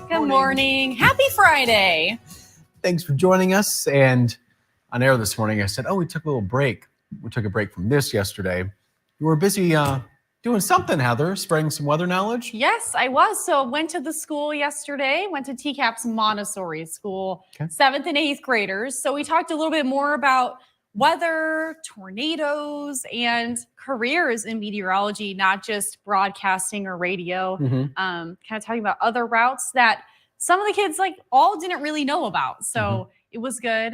Good morning. Happy Friday. Thanks for joining us. And on air this morning, I said, we took a little break. We took a break from this yesterday. You were busy doing something, Heather, spreading some weather knowledge. Yes, I was. So went to the school yesterday, went to TCAP's Montessori school, 7th and 8th graders. So we talked a little bit more about weather, tornadoes, and careers in meteorology, not just broadcasting or radio. Kind of talking about other routes that some of the kids all didn't really know about. So it was good.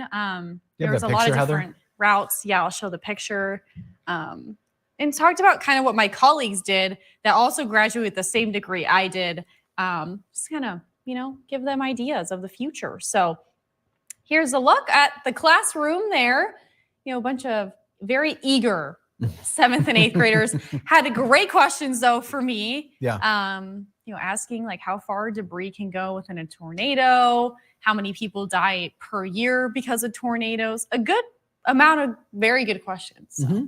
There was a lot of different routes. Yeah, I'll show the picture. And talked about kind of what my colleagues did that also graduated with the same degree I did. Just kind of, give them ideas of the future. So here's a look at the classroom there. A bunch of very eager 7th and 8th graders had great questions though for me. Yeah. Asking how far debris can go within a tornado, how many people die per year because of tornadoes, a good amount of very good questions. So,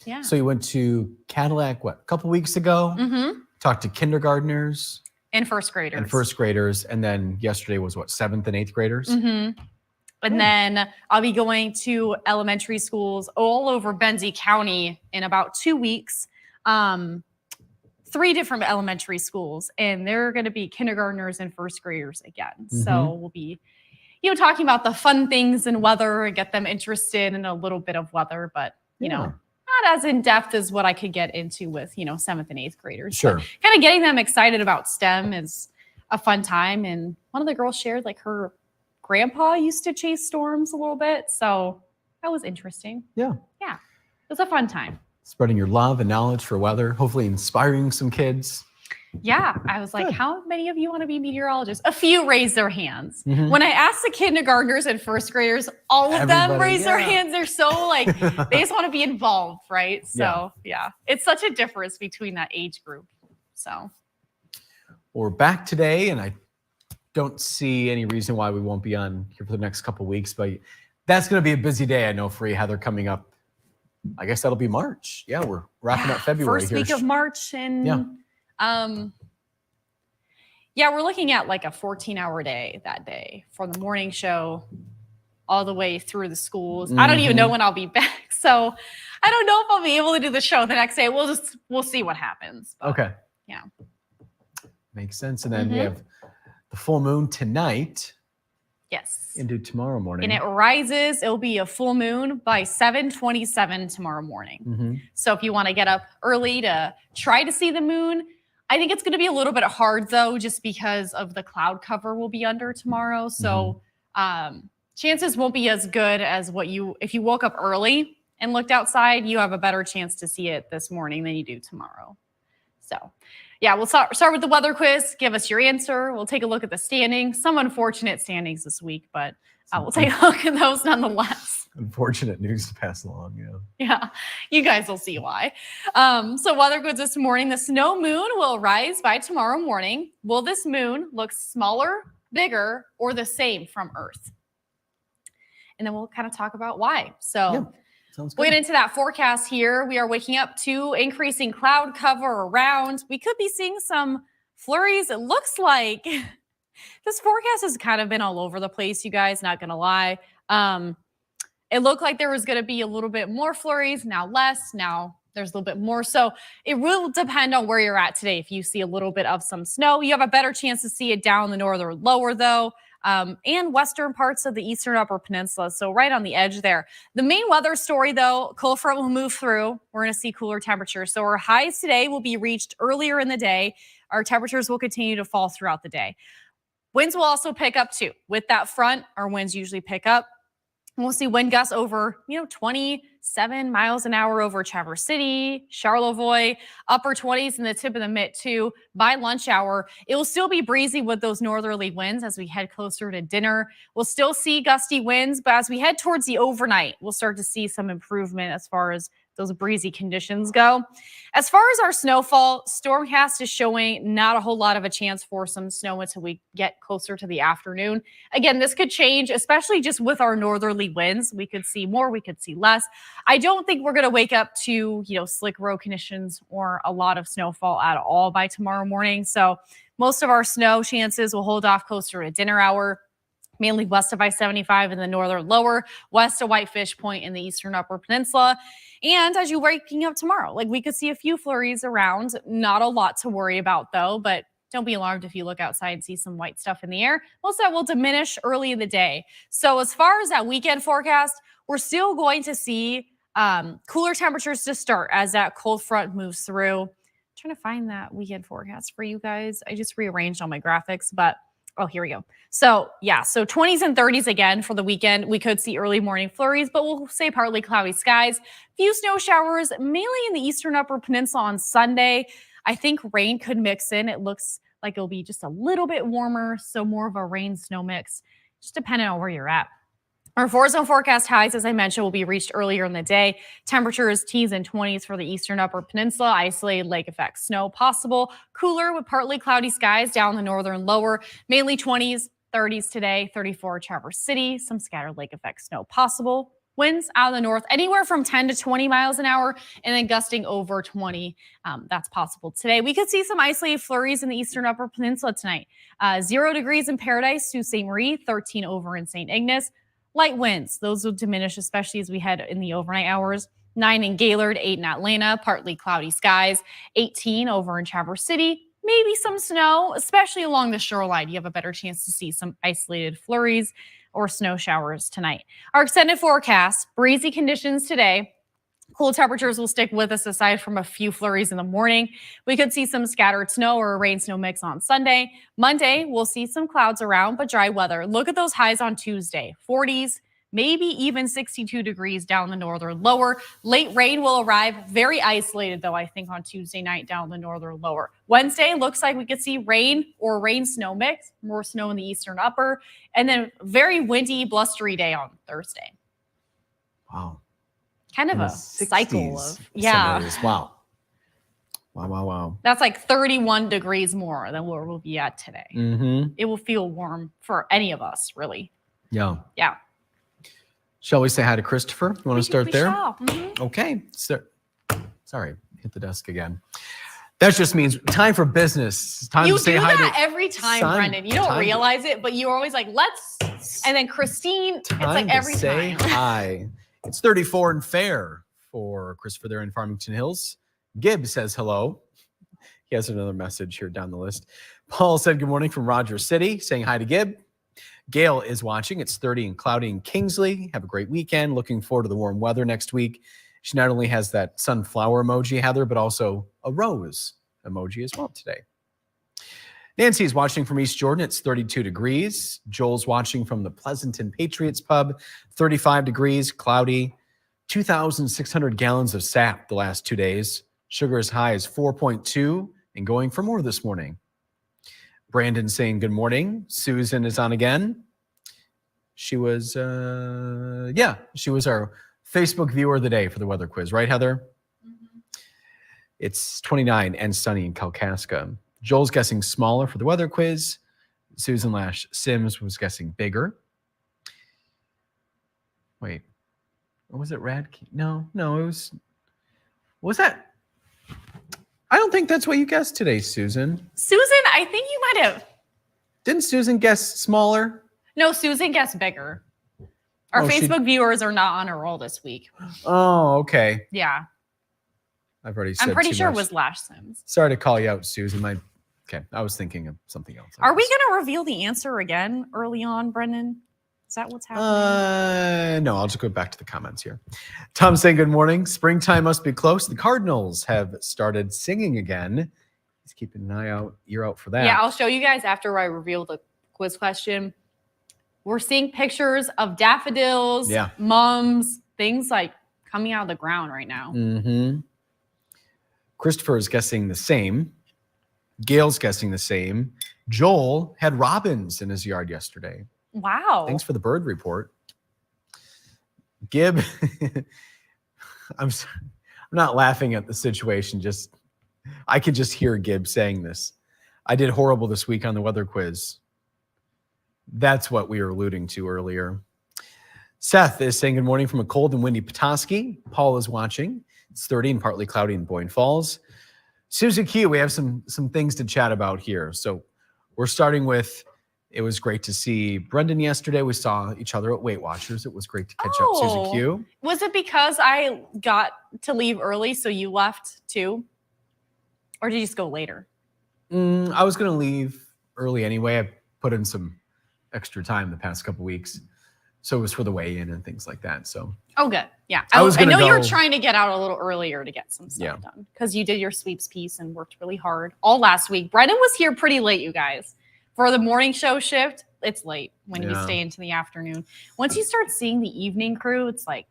yeah. So you went to Cadillac, a couple weeks ago? Talked to kindergartners. And first graders. And then yesterday was 7th and 8th graders? And then I'll be going to elementary schools all over Benzie County in about 2 weeks. 3 different elementary schools, and they're going to be kindergartners and first graders again. So we'll be, talking about the fun things in weather and get them interested in a little bit of weather, but, not as in depth as what I could get into with, 7th and 8th graders. Sure. Kind of getting them excited about STEM is a fun time. And one of the girls shared her grandpa used to chase storms a little bit. So that was interesting. Yeah. Yeah. It was a fun time. Spreading your love and knowledge for weather, hopefully inspiring some kids. Yeah. I was like, how many of you want to be meteorologists? A few raised their hands. When I asked the kindergartners and first graders, all of them raised their hands. They're so they just want to be involved, right? So yeah, it's such a difference between that age group. So we're back today, and I don't see any reason why we won't be on here for the next couple of weeks, but that's going to be a busy day, I know, for you, Heather, coming up. I guess that'll be March. Yeah, we're wrapping up February. First week of March. And we're looking at a 14-hour day that day from the morning show all the way through the schools. I don't even know when I'll be back. So I don't know if I'll be able to do the show the next day. We'll see what happens. But, okay. Yeah. Makes sense. And then we have the full moon tonight. Yes. Into tomorrow morning. And it rises. It'll be a full moon by 7:27 tomorrow morning. So if you want to get up early to try to see the moon, I think it's going to be a little bit hard though, just because of the cloud cover will be under tomorrow. So chances won't be as good as if you woke up early and looked outside, you have a better chance to see it this morning than you do tomorrow. So yeah, we'll start with the weather quiz. Give us your answer. We'll take a look at the standings. Some unfortunate standings this week, but we'll take a look at those nonetheless. Unfortunate news to pass along, Yeah, you guys will see why. So weather quiz this morning. The snow moon will rise by tomorrow morning. Will this moon look smaller, bigger, or the same from Earth? And then we'll kind of talk about why. So sounds good. We'll get into that forecast here. We are waking up to increasing cloud cover around. We could be seeing some flurries. It looks like this forecast has kind of been all over the place, you guys, not going to lie. It looked like there was going to be a little bit more flurries, now less, now there's a little bit more. So it will depend on where you're at today. If you see a little bit of some snow, you have a better chance to see it down the northern lower though. And western parts of the eastern upper peninsula. So right on the edge there. The main weather story, though, cold front will move through. We're going to see cooler temperatures. So our highs today will be reached earlier in the day. Our temperatures will continue to fall throughout the day. Winds will also pick up, too. With that front, our winds usually pick up. We'll see wind gusts over, 27 miles an hour over Traverse City, Charlevoix, upper 20s in the tip of the mitt too. By lunch hour, it will still be breezy with those northerly winds as we head closer to dinner. We'll still see gusty winds, but as we head towards the overnight, we'll start to see some improvement as far as those breezy conditions go. As far as our snowfall, Stormcast is showing not a whole lot of a chance for some snow until we get closer to the afternoon. Again, this could change, especially just with our northerly winds. We could see more, we could see less. I don't think we're going to wake up to, slick road conditions or a lot of snowfall at all by tomorrow morning. So most of our snow chances will hold off closer to dinner hour, mainly west of I-75 in the northern lower, west of Whitefish Point in the eastern upper peninsula. And as you're waking up tomorrow, we could see a few flurries around. Not a lot to worry about, though, but don't be alarmed if you look outside and see some white stuff in the air. Most of that will diminish early in the day. So as far as that weekend forecast, we're still going to see cooler temperatures to start as that cold front moves through. I'm trying to find that weekend forecast for you guys. I just rearranged all my graphics, but oh, here we go. So 20s and 30s again for the weekend. We could see early morning flurries, but we'll say partly cloudy skies. Few snow showers, mainly in the eastern upper peninsula on Sunday. I think rain could mix in. It looks like it'll be just a little bit warmer, so more of a rain-snow mix, just depending on where you're at. Our 4-zone forecast highs, as I mentioned, will be reached earlier in the day. Temperatures teens and 20s for the eastern upper peninsula. Isolated lake effect snow possible. Cooler with partly cloudy skies down the northern lower. Mainly 20s, 30s today. 34 Traverse City. Some scattered lake effect snow possible. Winds out of the north anywhere from 10 to 20 miles an hour and then gusting over 20. That's possible today. We could see some isolated flurries in the eastern upper peninsula tonight. 0 degrees in Paradise, Sault Ste. Marie. 13 over in St. Ignace. Light winds, those will diminish, especially as we head in the overnight hours. 9 in Gaylord, 8 in Atlanta, partly cloudy skies. 18 over in Traverse City. Maybe some snow, especially along the shoreline. You have a better chance to see some isolated flurries or snow showers tonight. Our extended forecast, breezy conditions today. Cool temperatures will stick with us aside from a few flurries in the morning. We could see some scattered snow or a rain-snow mix on Sunday. Monday, we'll see some clouds around, but dry weather. Look at those highs on Tuesday. 40s, maybe even 62 degrees down the northern lower. Late rain will arrive. Very isolated, though, I think, on Tuesday night down the northern lower. Wednesday, looks like we could see rain or rain-snow mix. More snow in the eastern upper. And then very windy, blustery day on Thursday. Wow. Kind of a cycle of, Wow. That's like 31 degrees more than where we'll be at today. Mm-hmm. It will feel warm for any of us, really. Yeah. Yeah. Shall we say hi to Christopher? You want to start there? Mm-hmm. Okay. Sorry, hit the desk again. That just means time for business. It's time you to say do hi that to every time, Brendan. You don't realize it, but you're always like, let's. And then Christine, it's like every say time. Hi. It's 34 and fair for Christopher there in Farmington Hills. Gibb says hello. He has another message here down the list. Paul said good morning from Rogers City, saying hi to Gibb. Gail is watching. It's 30 and cloudy in Kingsley. Have a great weekend. Looking forward to the warm weather next week. She not only has that sunflower emoji, Heather, but also a rose emoji as well today. Nancy is watching from East Jordan. It's 32 degrees. Joel's watching from the Pleasanton Patriots Pub. 35 degrees, cloudy. 2,600 gallons of sap the last 2 days. Sugar as high as 4.2 and going for more this morning. Brandon saying good morning. Susan is on again. She was our Facebook viewer of the day for the weather quiz. Right, Heather? Mm-hmm. It's 29 and sunny in Kalkaska. Joel's guessing smaller for the weather quiz. Susan Lash Sims was guessing bigger. Wait, or was it Radke? No, it was that? I don't think that's what you guessed today, Susan. Susan, I think you might have. Didn't Susan guess smaller? No, Susan guessed bigger. Our Facebook viewers are not on a roll this week. Oh, okay. Yeah. I've already said I'm pretty sure much. it was Lash Sims. Sorry to call you out, Susan. Okay, I was thinking of something else. Are we going to reveal the answer again early on, Brendan? Is that what's happening? No, I'll just go back to the comments here. Tom saying good morning. Springtime must be close. The Cardinals have started singing again. He's keeping an ear out for that. Yeah, I'll show you guys after I reveal the quiz question. We're seeing pictures of daffodils, mums, things like coming out of the ground right now. Mm-hmm. Christopher is guessing the same. Gail's guessing the same. Joel had robins in his yard yesterday. Wow. Thanks for the bird report. Gibb, I'm sorry. not laughing at the situation. I could just hear Gibbs saying this. I did horrible this week on the weather quiz. That's what we were alluding to earlier. Seth is saying good morning from a cold and windy Petoskey. Paul is watching. It's 30 and partly cloudy in Boyne Falls. Susie Q, we have some things to chat about here. So we're starting with, it was great to see Brendan yesterday. We saw each other at Weight Watchers. It was great to catch up, Susie Q. Was it because I got to leave early, so you left too? Or did you just go later? I was going to leave early anyway. I put in some extra time the past couple weeks. So it was for the weigh-in and things like that. So. Oh, good. Yeah. I know you were trying to get out a little earlier to get some stuff done because you did your sweeps piece and worked really hard all last week. Brendan was here pretty late, you guys. For the morning show shift, it's late when you stay into the afternoon. Once you start seeing the evening crew, it's like,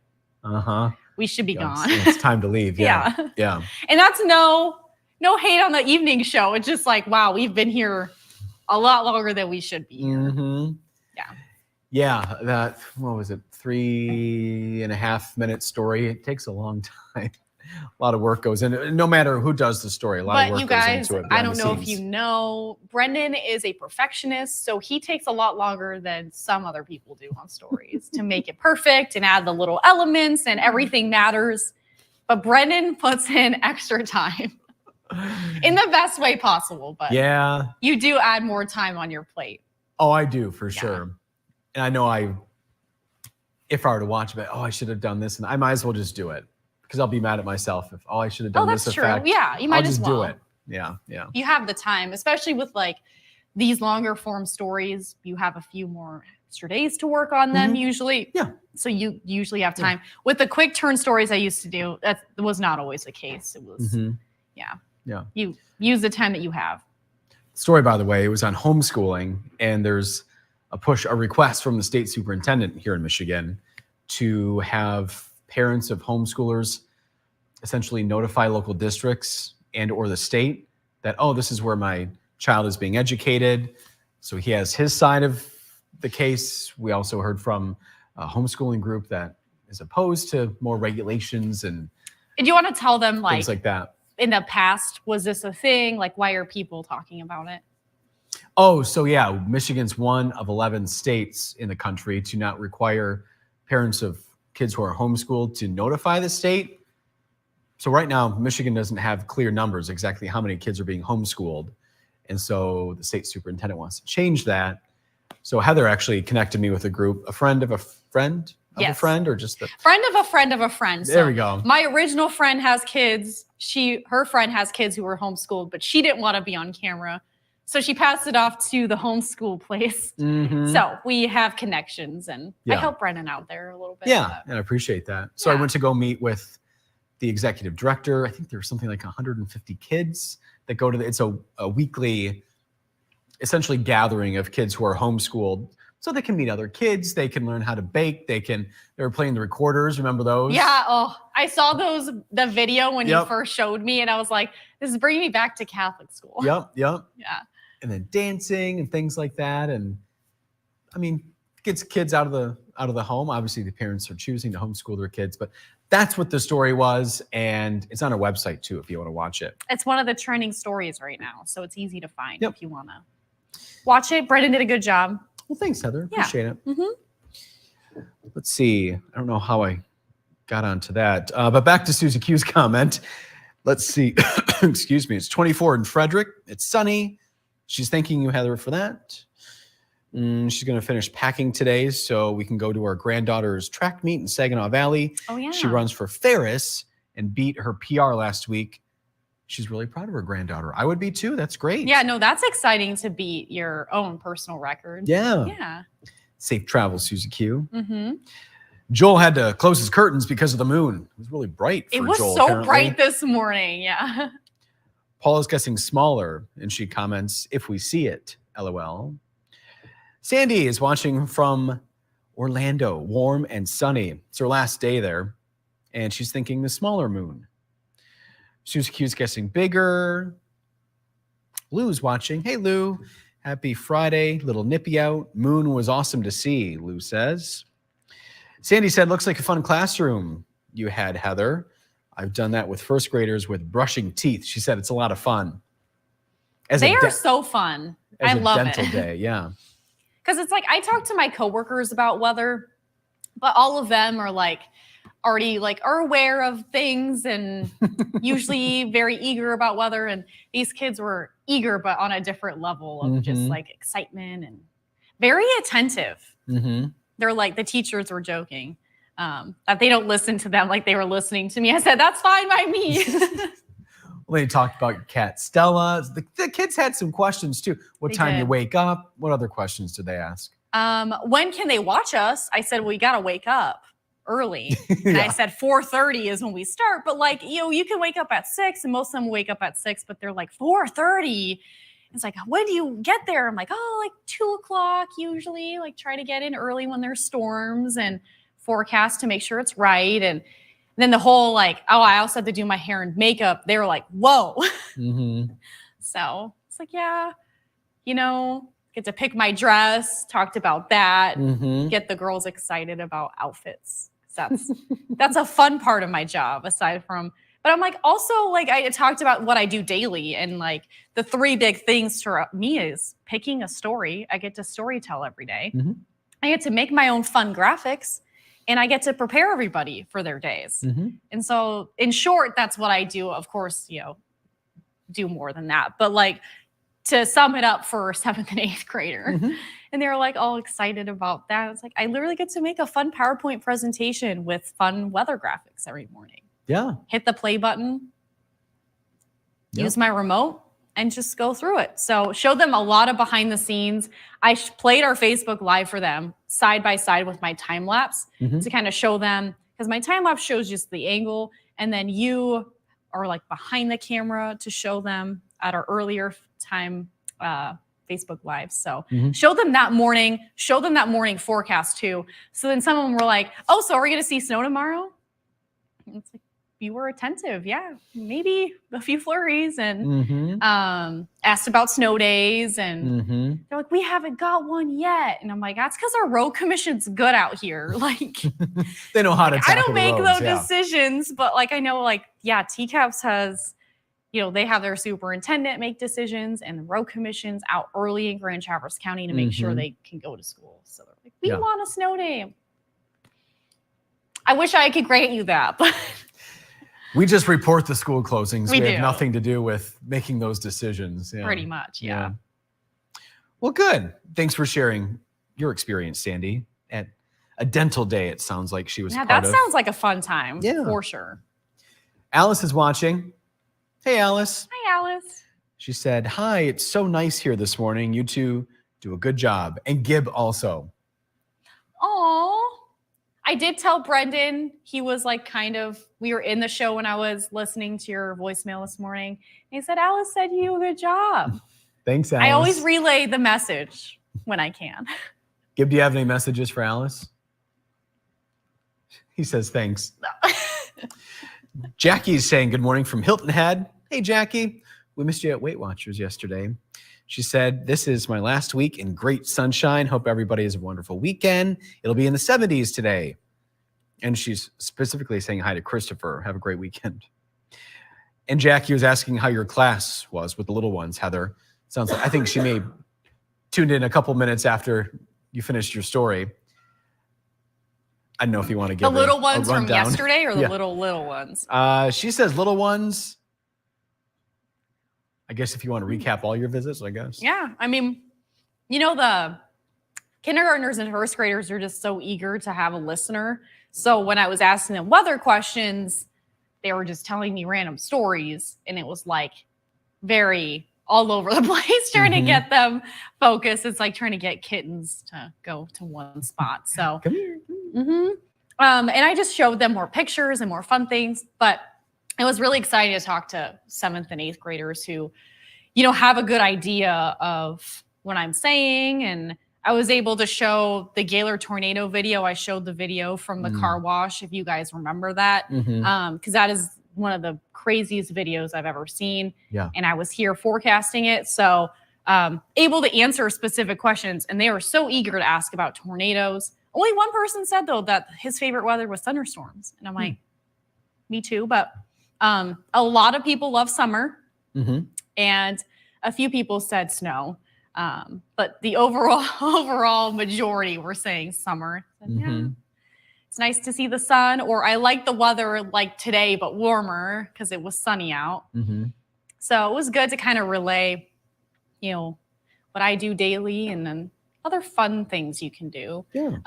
we should be gone. It's time to leave. Yeah. And that's no hate on the evening show. It's just like, wow, we've been here a lot longer than we should be here. Yeah, that, what was it, 3.5 minute story. It takes a long time. A lot of work goes in. No matter who does the story, a lot of work goes into it. I don't know if you know, Brendan is a perfectionist, so he takes a lot longer than some other people do on stories to make it perfect and add the little elements and everything matters. But Brendan puts in extra time in the best way possible. But you do add more time on your plate. Oh, I do, for sure. And I know if I were to watch it, I should have done this, and I might as well just do it because I'll be mad at myself if I should have done this. That's true. Yeah, you might as well. I'll just do it. Yeah. You have the time, especially with like these longer form stories. You have a few more extra days to work on them usually. Yeah. So you usually have time. With the quick turn stories I used to do, that was not always the case. It was, you use the time that you have. Story, by the way, it was on homeschooling, and there's a request from the state superintendent here in Michigan to have parents of homeschoolers essentially notify local districts and or the state that, this is where my child is being educated. So he has his side of the case. We also heard from a homeschooling group that is opposed to more regulations and do you want to tell them things like that? In the past, was this a thing? Like, why are people talking about it? Oh, so yeah, Michigan's one of 11 states in the country to not require parents of kids who are homeschooled to notify the state. So right now, Michigan doesn't have clear numbers exactly how many kids are being homeschooled. And so the state superintendent wants to change that. So Heather actually connected me with a group, a friend of a friend of a friend, or just a friend of a friend of a friend. There we go. My original friend has kids. Her friend has kids who were homeschooled, but she didn't want to be on camera. So she passed it off to the homeschool place. So we have connections, and I help Brendan out there a little bit. Yeah, and I appreciate that. So I went to go meet with the executive director. I think there's something like 150 kids that go to it's a weekly, essentially gathering of kids who are homeschooled, so they can meet other kids. They can learn how to bake. They were playing the recorders. Remember those? Yeah. Oh, I saw the video when you first showed me, and I was like, this is bringing me back to Catholic school. Yep. Yeah. And then dancing and things like that. And I mean, gets kids out of the home. Obviously, the parents are choosing to homeschool their kids, but that's what the story was. And it's on our website too, if you want to watch it. It's one of the trending stories right now, so it's easy to find if you want to watch it. Brendan did a good job. Well, thanks, Heather. Appreciate it. Let's see. I don't know how I got onto that, but back to Susie Q's comment. Let's see. Excuse me. It's 24 in Frederick. It's sunny. She's thanking you, Heather, for that. She's going to finish packing today so we can go to our granddaughter's track meet in Saginaw Valley. Oh, yeah. She runs for Ferris and beat her PR last week. She's really proud of her granddaughter. I would be too. That's great. Yeah, no, that's exciting to beat your own personal record. Yeah. Safe travels, Susie Q. Joel had to close his curtains because of the moon. It was really bright for Joel. It was so bright this morning. Yeah. Paul is guessing smaller, and she comments, if we see it, LOL. Sandy is watching from Orlando, warm and sunny. It's her last day there, and she's thinking the smaller moon. Susie Q's guessing bigger. Lou's watching. Hey, Lou. Happy Friday. Little nippy out. Moon was awesome to see, Lou says. Sandy said, looks like a fun classroom you had, Heather. I've done that with first graders with brushing teeth. She said it's a lot of fun. They are so fun. I love it. Dental day, yeah. Because it's like I talk to my coworkers about weather, but all of them are like already like are aware of things and usually very eager about weather. And these kids were eager, but on a different level of just like excitement and very attentive. They're like, the teachers were joking that they don't listen to them like they were listening to me. I said, that's fine by me. Well, they talked about your cat, Stella. The kids had some questions too. What time you wake up? What other questions did they ask? When can they watch us? I said, well, you got to wake up early. And I said 4:30 is when we start. But like, you can wake up at 6 and most of them wake up at 6, but they're like 4:30. It's like, when do you get there? I'm like, oh, like 2 o'clock usually, like try to get in early when there's storms and forecast to make sure it's right. And then the whole like, oh, I also have to do my hair and makeup. They were like, whoa. So it's like, yeah, get to pick my dress, talked about that, get the girls excited about outfits. That's a fun part of my job aside from, but I'm like, also like I talked about what I do daily and like the 3 big things for me is picking a story. I get to story tell every day. I get to make my own fun graphics. And I get to prepare everybody for their days. And so in short, that's what I do. Of course, do more than that. But like to sum it up for 7th and 8th grader. And they were like all excited about that. It's like, I literally get to make a fun PowerPoint presentation with fun weather graphics every morning. Yeah. Hit the play button, use my remote, and just go through it. So show them a lot of behind the scenes. I played our Facebook Live for them side by side with my time lapse to kind of show them, because my time lapse shows just the angle, and then you are like behind the camera to show them at our earlier time Facebook Live. So show them that morning forecast too. So then some of them were like, oh, so are we going to see snow tomorrow? And it's like, you were attentive. Yeah, maybe a few flurries, and asked about snow days, and they're like, we haven't got one yet. And I'm like, that's because our road commission's good out here. Like they know how to tackle I don't make those decisions, but like I know like, yeah, TCAPS has, they have their superintendent make decisions, and the road commission's out early in Grand Traverse County to make sure they can go to school. So they're like, we want a snow day. I wish I could grant you that, but we just report the school closings. We have nothing to do with making those decisions. Pretty much, yeah. Well, good. Thanks for sharing your experience, Sandy. At a dental day, it sounds like she was part of. That sounds like a fun time, for sure. Alice is watching. Hey, Alice. Hi, Alice. She said, hi, it's so nice here this morning. You two do a good job. And Gib also. Aw. I did tell Brendan, he was like we were in the show when I was listening to your voicemail this morning. And he said, Alice said you do a good job. Thanks, Alice. I always relay the message when I can. Gib, do you have any messages for Alice? He says, thanks. Jackie's saying good morning from Hilton Head. Hey, Jackie, we missed you at Weight Watchers yesterday. She said, this is my last week in great sunshine. Hope everybody has a wonderful weekend. It'll be in the 70s today. And she's specifically saying hi to Christopher. Have a great weekend. And Jackie was asking how your class was with the little ones, Heather. Sounds like, I think she may tuned in a couple minutes after you finished your story. I don't know if you want to give the little ones a from yesterday or the little ones? She says little ones. I guess if you want to recap all your visits, I guess. Yeah. I mean, the kindergartners and first graders are just so eager to have a listener. So when I was asking them weather questions, they were just telling me random stories. And it was like very all over the place trying to get them focused. It's like trying to get kittens to go to one spot. So, come here. And I just showed them more pictures and more fun things. But it was really exciting to talk to 7th and 8th graders who, have a good idea of what I'm saying. And I was able to show the Gaylor tornado video. I showed the video from the car wash, if you guys remember that, because that is one of the craziest videos I've ever seen. Yeah. And I was here forecasting it. So able to answer specific questions. And they were so eager to ask about tornadoes. Only one person said, though, that his favorite weather was thunderstorms. And I'm like, me too. But A lot of people love summer, Mm-hmm. and a few people said snow. But the overall majority were saying summer. Said, yeah, it's nice to see the sun, or I like the weather like today, but warmer because it was sunny out. Mm-hmm. So it was good to kind of relay, what I do daily and then other fun things you can do. Yeah.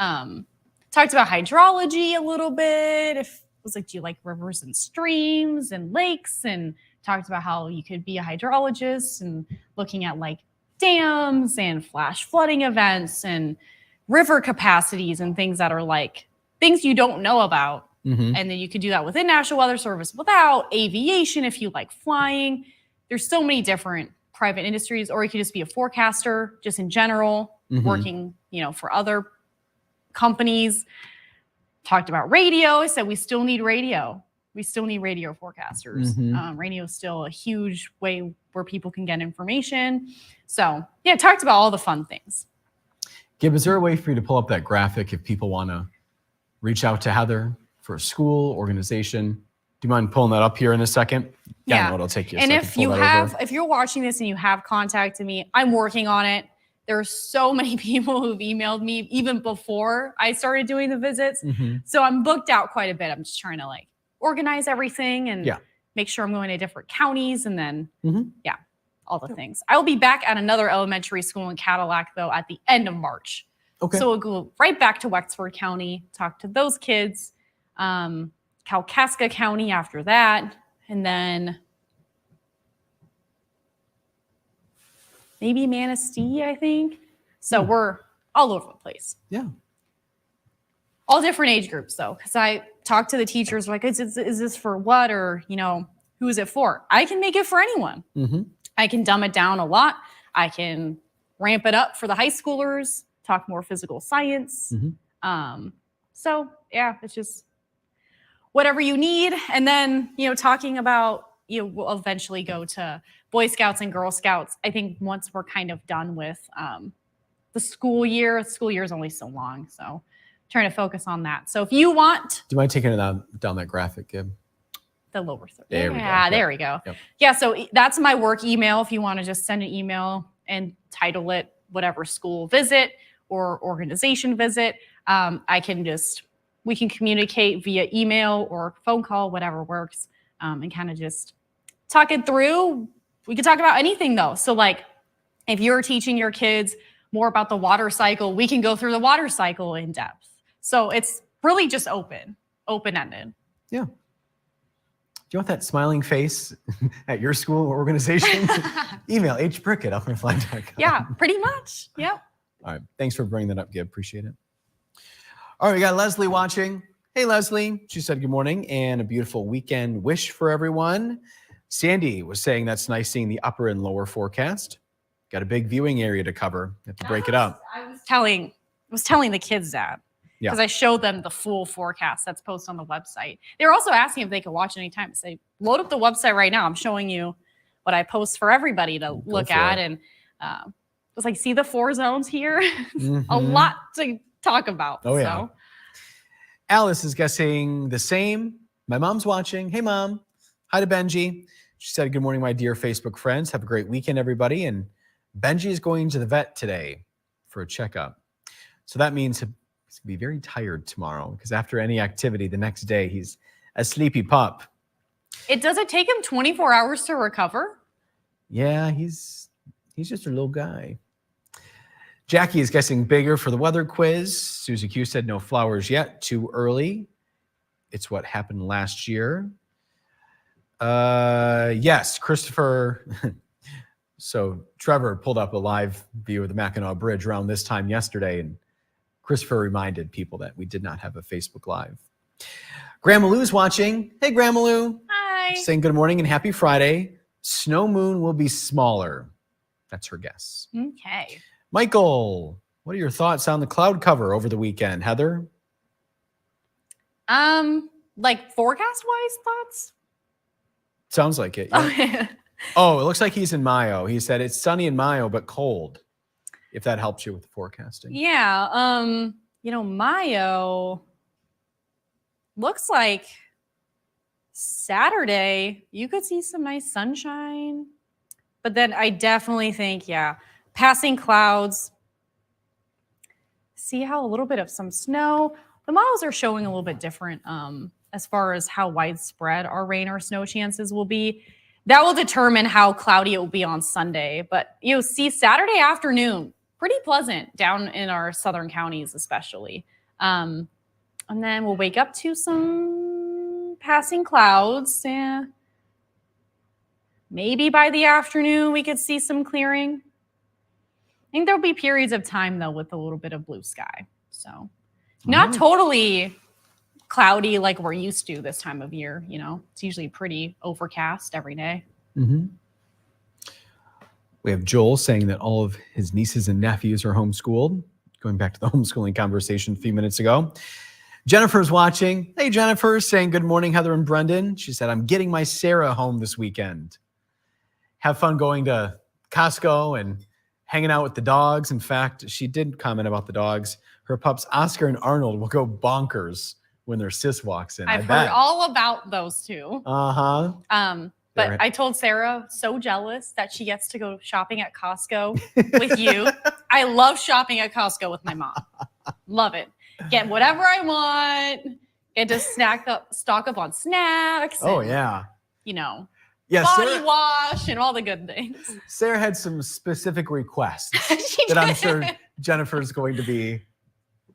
Talked about hydrology a little bit. If it was like, do you like rivers and streams and lakes? And talked about how you could be a hydrologist and looking at like dams and flash flooding events and river capacities and things that are like things you don't know about. Mm-hmm. And then you could do that within National Weather Service, without aviation if you like flying. There's so many different private industries, or you could just be a forecaster just in general, working, for other companies. Talked about radio. I said we still need radio. We still need radio forecasters. Radio is still a huge way where people can get information. So yeah, talked about all the fun things. Gib, is there a way for you to pull up that graphic if people want to reach out to Heather for a school, organization? Do you mind pulling that up here in a second? Yeah. No, it'll take you a and second. if you're watching this and you have contacted me, I'm working on it. There's so many people who've emailed me even before I started doing the visits. So I'm booked out quite a bit. I'm just trying to like organize everything and make sure I'm going to different counties and then, all the things. I will be back at another elementary school in Cadillac, though, at the end of March. Okay. So we'll go right back to Wexford County, talk to those kids, Kalkaska County after that, and then maybe Manistee, I think. So we're all over the place. Yeah. All different age groups, though, because I talked to the teachers like, is this for what, or, who is it for? I can make it for anyone. I can dumb it down a lot. I can ramp it up for the high schoolers, talk more physical science. So, yeah, it's just whatever you need. And then, talking about, we'll eventually go to Boy Scouts and Girl Scouts. I think once we're kind of done with the school year is only so long. So trying to focus on that. So if you want. Do you mind taking it down that graphic, Gib? The lower third. There we go. There we go. Yep. Yeah, so that's my work email. If you want to just send an email and title it whatever school visit or organization visit, we can communicate via email or phone call, whatever works, and kind of just talk it through. We could talk about anything though. So like if you're teaching your kids more about the water cycle, we can go through the water cycle in depth. So it's really just open-ended. Yeah. Do you want that smiling face at your school or organization? Email hbricca@upperfly.com. Yeah, pretty much. Yep. All right. Thanks for bringing that up, Gib. Appreciate it. All right. We got Leslie watching. Hey, Leslie. She said good morning and a beautiful weekend wish for everyone. Sandy was saying that's nice seeing the upper and lower forecast. Got a big viewing area to cover. Have to break it up. I was telling the kids that. Because I showed them the full forecast that's posted on the website. They were also asking if they could watch anytime. I say, load up the website right now. I'm showing you what I post for everybody to look at. And it was like, see the 4 zones here? A lot to talk about. Oh, yeah. Alice is guessing the same. My mom's watching. Hey, Mom. Hi to Benji. She said, good morning, my dear Facebook friends. Have a great weekend, everybody. And Benji is going to the vet today for a checkup. So that means he's going to be very tired tomorrow because after any activity the next day, he's a sleepy pup. Does it take him 24 hours to recover? Yeah, he's just a little guy. Jackie is guessing bigger for the weather quiz. Susie Q said no flowers yet, too early. It's what happened last year. Yes, Christopher. So Trevor pulled up a live view of the Mackinac Bridge around this time yesterday, and Christopher reminded people that we did not have a Facebook Live. Grandma Lou's watching. Hey, Grandma Lou. Hi. Saying good morning and happy Friday. Snow moon will be smaller. That's her guess. Okay. Michael, what are your thoughts on the cloud cover over the weekend? Heather? Like forecast-wise thoughts? Sounds like it. Yeah. Oh, it looks like he's in Mayo. He said it's sunny in Mayo, but cold. If that helps you with the forecasting. Yeah. Mayo looks like Saturday, you could see some nice sunshine. But then I definitely think, passing clouds. See how a little bit of some snow. The models are showing a little bit different as far as how widespread our rain or snow chances will be. That will determine how cloudy it will be on Sunday. But you see Saturday afternoon, pretty pleasant down in our southern counties especially. And then we'll wake up to some passing clouds. Maybe by the afternoon we could see some clearing. I think there'll be periods of time, though, with a little bit of blue sky. So not totally cloudy like we're used to this time of year. It's usually pretty overcast every day. Mm-hmm. We have Joel saying that all of his nieces and nephews are homeschooled, going back to the homeschooling conversation a few minutes ago. Jennifer's watching. Hey, Jennifer, saying good morning, Heather and Brendan. She said, I'm getting my Sarah home this weekend. Have fun going to Costco and hanging out with the dogs. In fact, she did comment about the dogs. Her pups, Oscar and Arnold, will go bonkers when their sis walks in. I've heard all about those two. Uh-huh. But I told Sarah, so jealous that she gets to go shopping at Costco with you. I love shopping at Costco with my mom. Love it. Get whatever I want. Get to stock up on snacks. Oh, yeah. Yeah, body wash and all the good things. Sarah had some specific requests that I'm sure Jennifer's going to be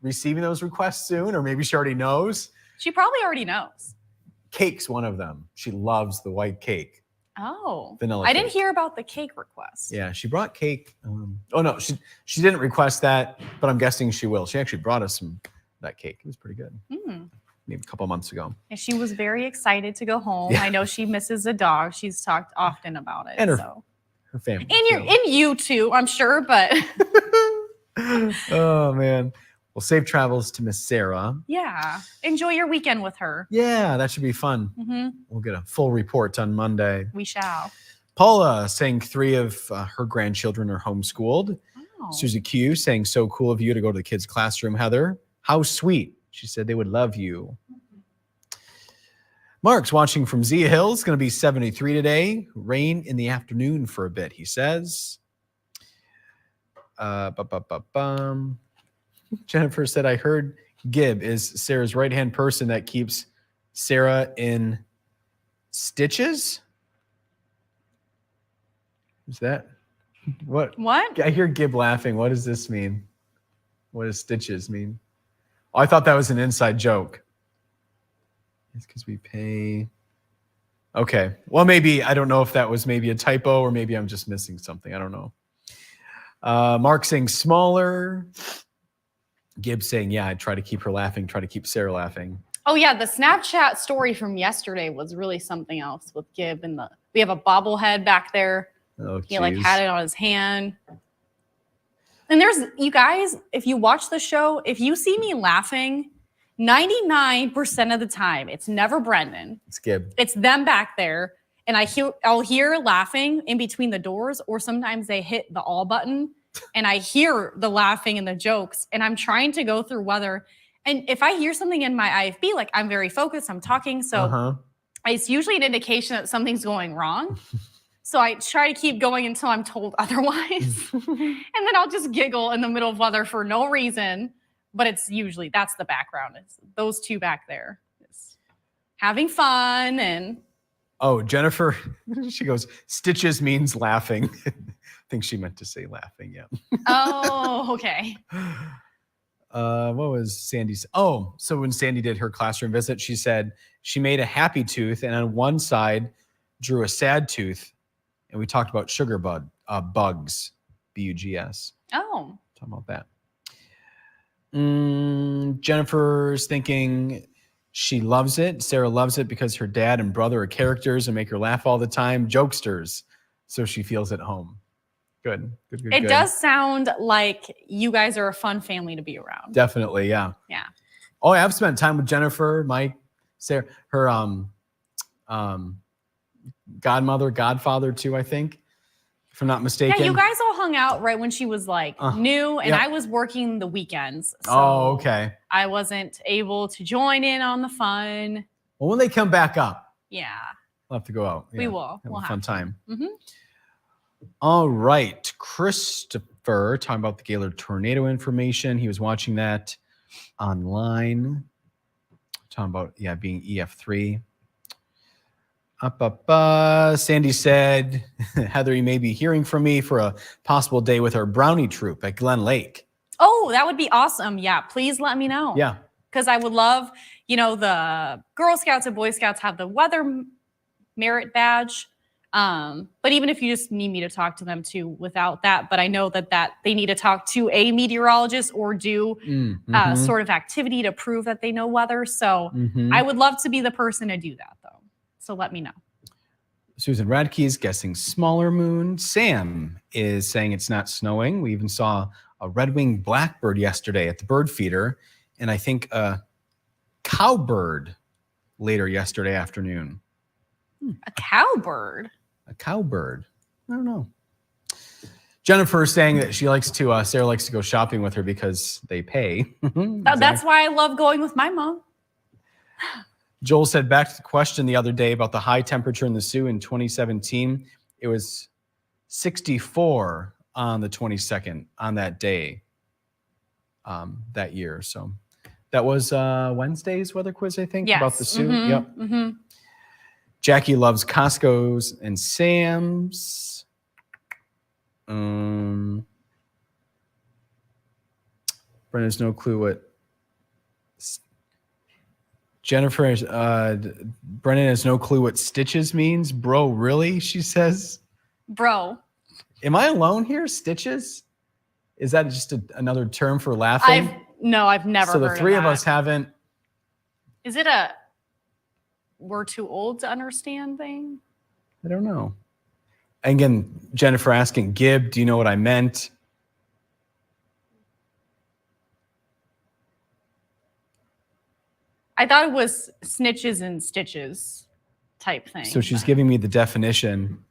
receiving those requests soon, or maybe she already knows. She probably already knows. Cake's one of them. She loves the white cake. Oh, vanilla I cake. didn't hear about the cake request. Yeah, she brought cake. No, she didn't request that, but I'm guessing she will. She actually brought us that cake. It was pretty good. Maybe a couple months ago. And she was very excited to go home. Yeah. I know she misses the dog. She's talked often about it. And her family. And you too, I'm sure, but. Oh, man. Well, safe travels to Miss Sarah. Yeah. Enjoy your weekend with her. Yeah, that should be fun. Mm-hmm. We'll get a full report on Monday. We shall. Paula saying 3 of her grandchildren are homeschooled. Oh. Susie Q saying, so cool of you to go to the kids' classroom, Heather. How sweet. She said they would love you. Mark's watching from Zia Hills. Going to be 73 today. Rain in the afternoon for a bit, he says. Jennifer said, I heard Gib is Sarah's right-hand person that keeps Sarah in stitches. Is that? What? I hear Gib laughing. What does this mean? What does stitches mean? Oh, I thought that was an inside joke. It's because we pay. Okay. Well, maybe, I don't know if that was maybe a typo or maybe I'm just missing something. I don't know. Mark saying smaller. Gibbs saying, yeah, I try to keep her laughing, try to keep Sarah laughing. Oh, yeah. The Snapchat story from yesterday was really something else with Gib. And we have a bobblehead back there. Oh, he had it on his hand. And you guys, if you watch the show, if you see me laughing, 99% of the time, it's never Brendan. It's Gib. It's them back there. And I'll hear laughing in between the doors, or sometimes they hit the all button and I hear the laughing and the jokes, and I'm trying to go through weather. And if I hear something in my IFB, like I'm very focused, I'm talking. So it's usually an indication that something's going wrong. So I try to keep going until I'm told otherwise. And then I'll just giggle in the middle of weather for no reason. But it's usually, that's the background. It's those two back there. It's having fun and. Oh, Jennifer, she goes, stitches means laughing. I think she meant to say laughing, yeah. Oh, okay. What was Sandy's? Oh, so when Sandy did her classroom visit, she said she made a happy tooth and on one side drew a sad tooth. And we talked about sugar bugs, B-U-G-S. Oh. Talking about that. Jennifer's thinking she loves it. Sarah loves it because her dad and brother are characters and make her laugh all the time. Jokesters. So she feels at home. Good. It does sound like you guys are a fun family to be around. Definitely, yeah. Yeah. Oh, yeah, I've spent time with Jennifer, Mike, Sarah, her godmother, godfather too, I think, if I'm not mistaken. Yeah, you guys all hung out right when she was like new, and I was working the weekends. So okay. I wasn't able to join in on the fun. Well, when they come back up, Yeah. We'll have to go out. We Yeah, will. Have We'll a fun time. Mm-hmm. All right. Christopher talking about the Gaylord tornado information. He was watching that online. Talking about, being EF3. Sandy said, Heather, you may be hearing from me for a possible day with our brownie troop at Glen Lake. Oh, that would be awesome. Yeah, please let me know. Yeah. Because I would love, the Girl Scouts and Boy Scouts have the weather merit badge. But even if you just need me to talk to them too without that, but I know that they need to talk to a meteorologist or do sort of activity to prove that they know weather. So I would love to be the person to do that though. So let me know. Susan Radke's guessing smaller moon. Sam is saying it's not snowing. We even saw a red-winged blackbird yesterday at the bird feeder, and I think a cowbird later yesterday afternoon. A cowbird? A cowbird. I don't know. Jennifer is saying that she likes to, Sarah likes to go shopping with her because they pay. That's why I love going with my mom. Joel said back to the question the other day about the high temperature in the Sioux in 2017. It was 64 on the 22nd on that day that year. So that was Wednesday's weather quiz, I think, about the Sioux. Yep. Jackie loves Costco's and Sam's. Brennan has no clue what. Jennifer, Brennan has no clue what stitches means. Bro, really? She says. Bro. Am I alone here? Stitches? Is that just another term for laughing? I've never heard of that. So the three of us haven't. Is it a we're too old to understand thing? I don't know. Again, Jennifer asking, Gib, do you know what I meant? I thought it was snitches and stitches type thing. So she's giving me the definition.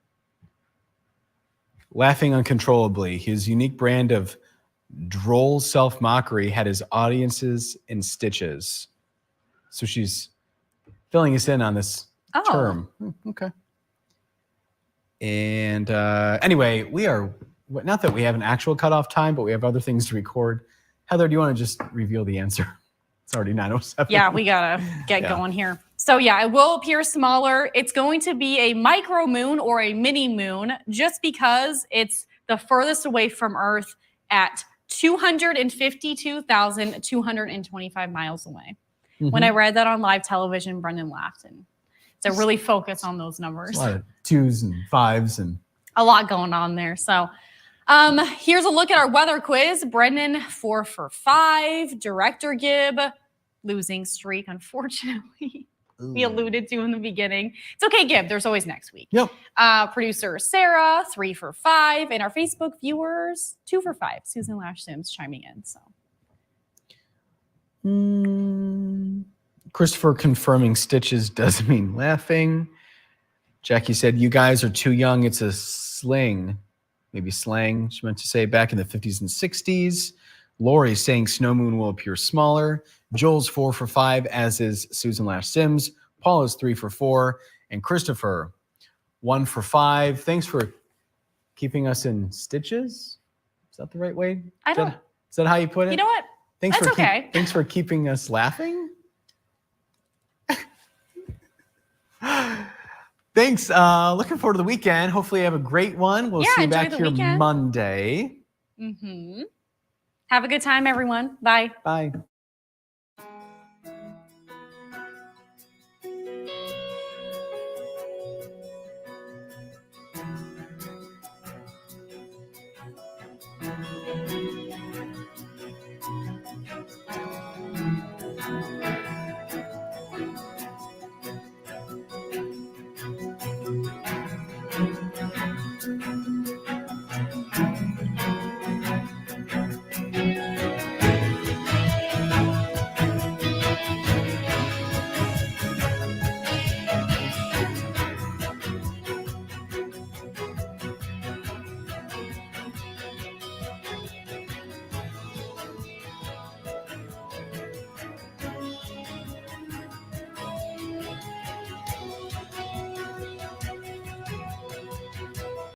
Laughing uncontrollably. His unique brand of droll self-mockery had his audiences in stitches. So she's filling us in on this term. Okay. And anyway, we are, not that we have an actual cutoff time, but we have other things to record. Heather, do you want to just reveal the answer? It's already 9:07. Yeah, we got to get going here. So yeah, it will appear smaller. It's going to be a micro moon or a mini moon just because it's the furthest away from Earth at 252,225 miles away. When I read that on live television, Brendan laughed. And to really focus on those numbers. A lot of 2s and 5s and a lot going on there. So here's a look at our weather quiz. Brendan, 4 for 5. Director Gib, losing streak, unfortunately. We alluded to in the beginning. It's okay, Gib. There's always next week. Yep. Producer Sarah, 3 for 5. And our Facebook viewers, 2 for 5. Susan Lash Sims chiming in. So. Christopher confirming stitches doesn't mean laughing. Jackie said, you guys are too young. It's a sling. Maybe slang, she meant to say, back in the 50s and 60s. Lori saying snow moon will appear smaller. Joel's 4 for 5, as is Susan Lash Sims. Paul is 3 for 4. And Christopher, 1 for 5. Thanks for keeping us in stitches. Is that the right way? Is that how you put it? You know what? That's okay. Thanks for keeping us laughing. Thanks. Looking forward to the weekend. Hopefully you have a great one. We'll see you back here Monday. Have a good time, everyone. Bye. Bye.